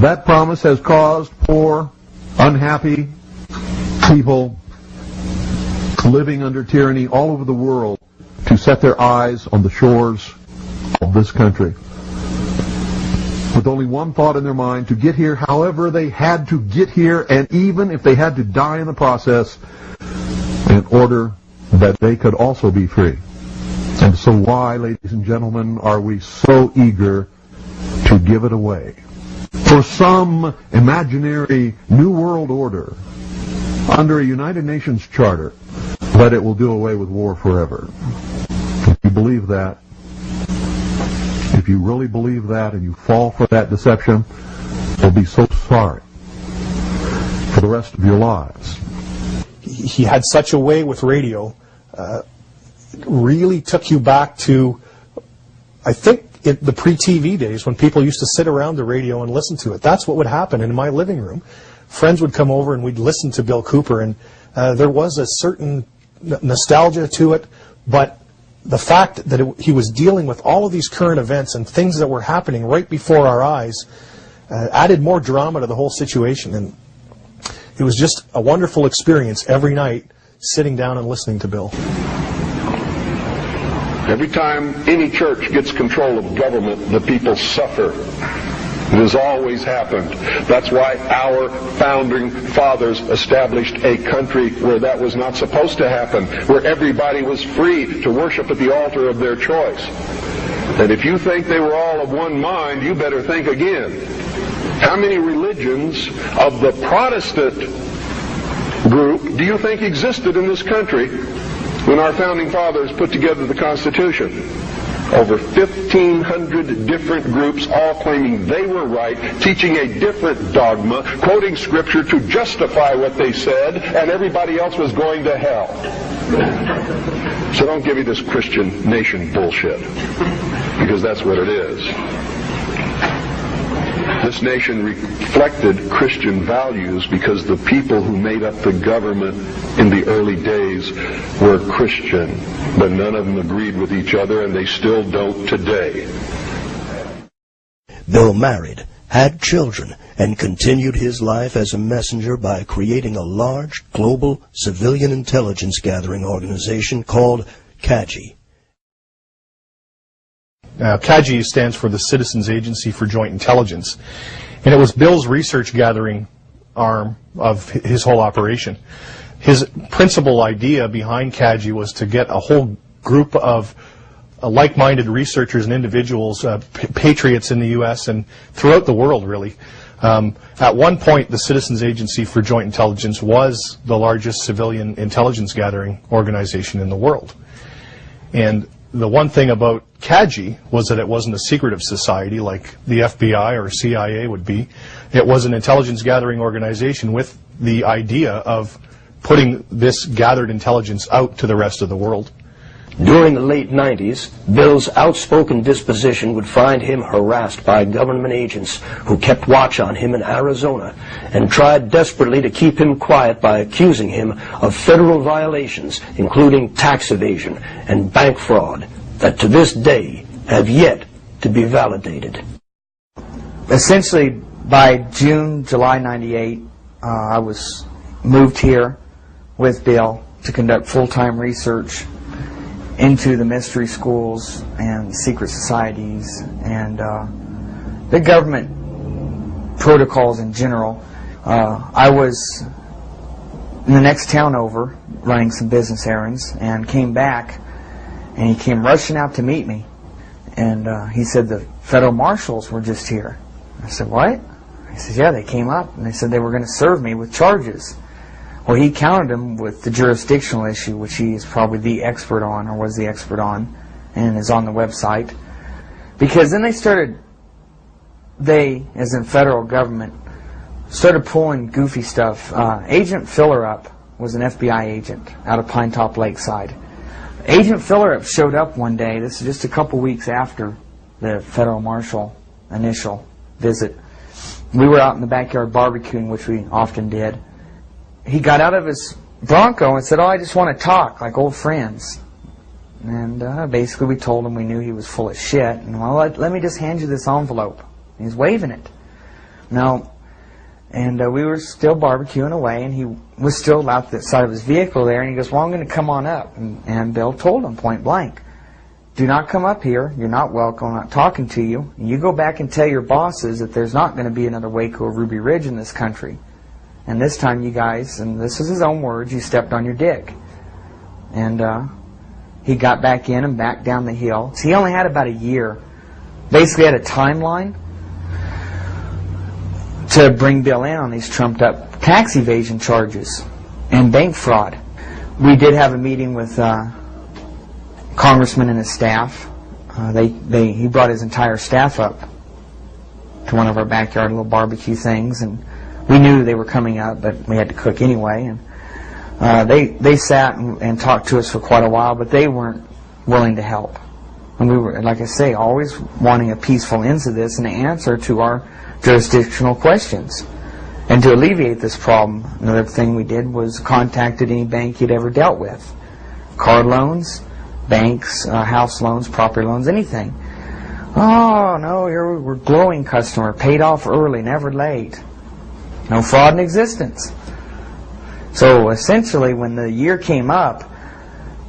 That promise has caused poor, unhappy people living under tyranny all over the world to set their eyes on the shores of this country, with only one thought in their mind: to get here however they had to get here, and even if they had to die in the process, in order that they could also be free. And so why, ladies and gentlemen, are we so eager to give it away for some imaginary new world order under a United Nations charter that it will do away with war forever? If you believe that, if you really believe that and you fall for that deception, you'll be so sorry for the rest of your lives. He had such a way with radio, really took you back to, I think, the pre-TV days when people used to sit around the radio and listen to it. That's what would happen in my living room. Friends would come over and we'd listen to Bill Cooper, and there was a certain nostalgia to it, but the fact that he was dealing with all of these current events and things that were happening right before our eyes added more drama to the whole situation. And it was just a wonderful experience every night sitting down and listening to Bill. Every time any church gets control of government, the people suffer. It has always happened. That's why our founding fathers established a country where that was not supposed to happen, where everybody was free to worship at the altar of their choice. And if you think they were all of one mind, you better think again. How many religions of the Protestant group do you think existed in this country when our founding fathers put together the Constitution? Over 1,500 different groups, all claiming they were right, teaching a different dogma, quoting Scripture to justify what they said, and everybody else was going to hell. So don't give me this Christian nation bullshit, because that's what it is. This nation reflected Christian values because the people who made up the government in the early days were Christian, but none of them agreed with each other, and they still don't today. Bill married, had children, and continued his life as a messenger by creating a large global civilian intelligence gathering organization called CAGI. CAGI stands for the Citizens Agency for Joint Intelligence, and it was Bill's research gathering arm of his whole operation. His principal idea behind CAGI was to get a whole group of like-minded researchers and individuals, patriots in the U.S. and throughout the world, really. At one point, the Citizens Agency for Joint Intelligence was the largest civilian intelligence gathering organization in the world. And the one thing about CAGI was that it wasn't a secretive society like the FBI or CIA would be. It was an intelligence gathering organization with the idea of putting this gathered intelligence out to the rest of the world. During the late 90s, Bill's outspoken disposition would find him harassed by government agents who kept watch on him in Arizona and tried desperately to keep him quiet by accusing him of federal violations, including tax evasion and bank fraud, that to this day have yet to be validated. Essentially, by July 98, I was moved here with Bill to conduct full-time research into the mystery schools and secret societies and the government protocols in general. I was in the next town over running some business errands and came back, and he came rushing out to meet me, and he said the federal marshals were just here. I said, what? He said, yeah, they came up and they said they were going to serve me with charges. Well, he countered him with the jurisdictional issue, which he is probably the expert on, or was the expert on, and is on the website. Because then they, as in federal government, started pulling goofy stuff. Agent Fillerup was an FBI agent out of Pine Top Lakeside. Agent Fillerup showed up one day, this is just a couple weeks after the federal marshal initial visit. We were out in the backyard barbecuing, which we often did. He got out of his Bronco and said, oh, I just want to talk like old friends. And basically we told him we knew he was full of shit. And, well, let me just hand you this envelope. And he's waving it. No. And we were still barbecuing away, and he was still out the side of his vehicle there, and he goes, well, I'm going to come on up. And Bill told him point blank, do not come up here. You're not welcome. I'm not talking to you. You go back and tell your bosses that there's not going to be another Waco or Ruby Ridge in this country. And this time you guys, and this is his own words, you stepped on your dick. And he got back in and back down the hill. So he only had about a year. Basically had a timeline to bring Bill in on these trumped up tax evasion charges and bank fraud. We did have a meeting with Congressman and his staff. He brought his entire staff up to one of our backyard little barbecue things, and we knew they were coming up, but we had to cook anyway. And they sat and talked to us for quite a while, but they weren't willing to help. And we were, like I say, always wanting a peaceful end to this and an answer to our jurisdictional questions. And to alleviate this problem, another thing we did was contacted any bank he'd ever dealt with. Card loans, banks, house loans, property loans, anything. Oh, no, we're a glowing customer, paid off early, never late. No fraud in existence. So essentially, when the year came up,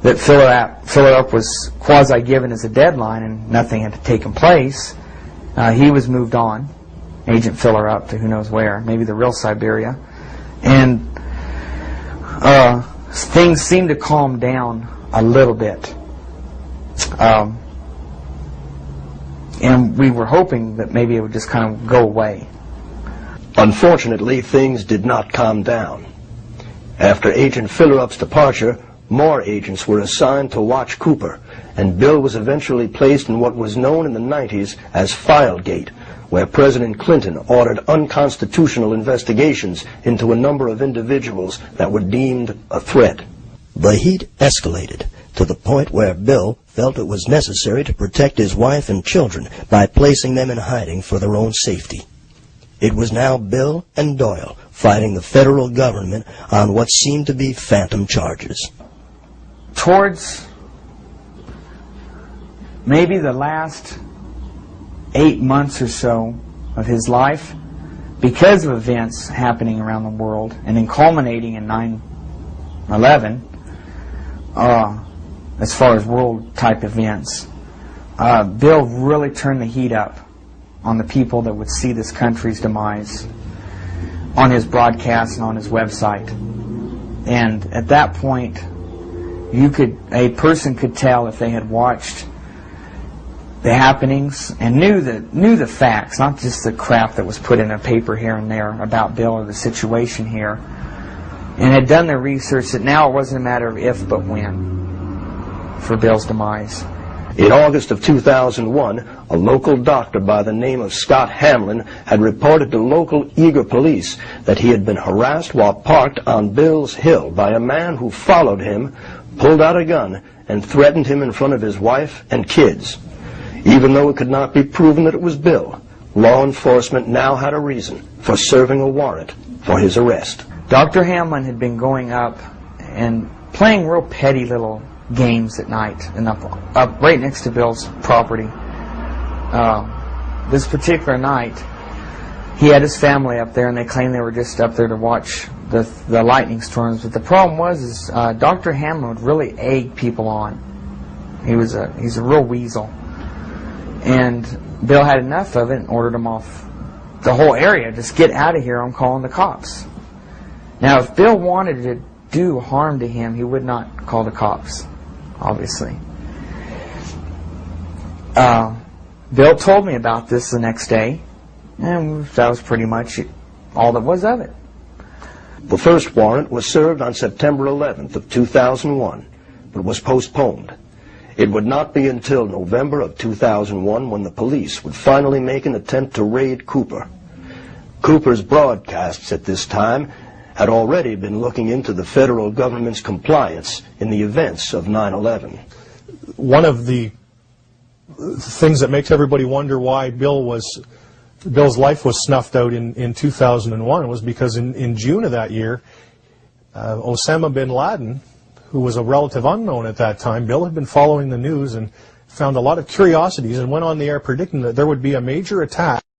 that Filler Up was quasi-given as a deadline and nothing had taken place, he was moved on, Agent Filler Up, to who knows where, maybe the real Siberia. And things seemed to calm down a little bit. And we were hoping that maybe it would just kind of go away. Unfortunately, things did not calm down. After Agent Filler Up's departure, more agents were assigned to watch Cooper, and Bill was eventually placed in what was known in the 90s as Filegate, where President Clinton ordered unconstitutional investigations into a number of individuals that were deemed a threat. The heat escalated to the point where Bill felt it was necessary to protect his wife and children by placing them in hiding for their own safety. It was now Bill and Doyle fighting the federal government on what seemed to be phantom charges. Towards maybe the last 8 months or so of his life, because of events happening around the world and then culminating in 9/11, as far as world-type events, Bill really turned the heat up on the people that would see this country's demise on his broadcast and on his website. And at that point, a person could tell if they had watched the happenings and knew the facts, not just the crap that was put in a paper here and there about Bill or the situation here, and had done their research, that now it wasn't a matter of if but when for Bill's demise. In August of 2001, a local doctor by the name of Scott Hamlin had reported to local Eager police that he had been harassed while parked on Bill's Hill by a man who followed him, pulled out a gun, and threatened him in front of his wife and kids. Even though it could not be proven that it was Bill, law enforcement now had a reason for serving a warrant for his arrest. Dr. Hamlin had been going up and playing real petty little games at night and up right next to Bill's property. This particular night, he had his family up there, and they claimed they were just up there to watch the lightning storms. But the problem was Dr. Hamlin would really egg people on. He's a real weasel. And Bill had enough of it and ordered him off the whole area. Just get out of here, I'm calling the cops. Now, if Bill wanted to do harm to him, he would not call the cops, obviously. Bill told me about this the next day, and that was pretty much all that was of it. The first warrant was served on September 11th of 2001, but was postponed. It would not be until November of 2001 when the police would finally make an attempt to raid Cooper. Cooper's broadcasts at this time had already been looking into the federal government's compliance in the events of 9/11. One of the things that makes everybody wonder why Bill's life was snuffed out in 2001 was because in June of that year, Osama bin Laden, who was a relative unknown at that time, Bill had been following the news and found a lot of curiosities and went on the air predicting that there would be a major attack